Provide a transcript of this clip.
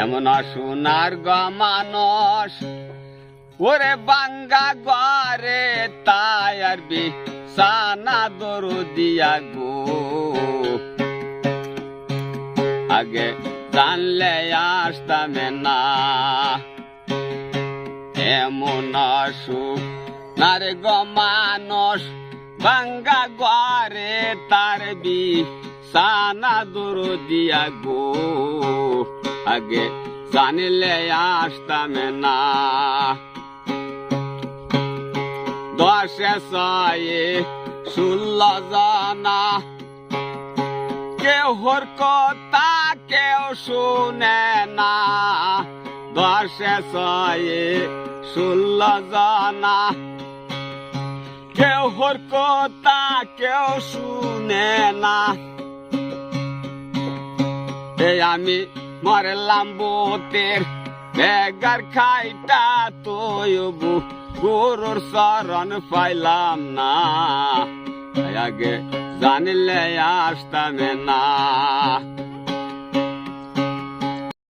এমন সোনার গো মানুষ ওরে বাঙ্গা ঘরে তাই আর বিছানা দরদিয়া গো আগে জানলে আসতাম না এমন সোনার গো মানুষ বাঙ্গা ঘরে তার বিছানা দরদিয়া গো আগে জানলে আসতাম না 10 ছয়ে 16 জানা কেউর কথা কেউ শুনে না 10 ছয়ে 16 জানা কেউর কথা কেউ শুনে না এই আমি মরলাম বুতের বেগার খাইটা তৈবু গুরুর শরণ পাইলাম না আগে জানলে আসতাম না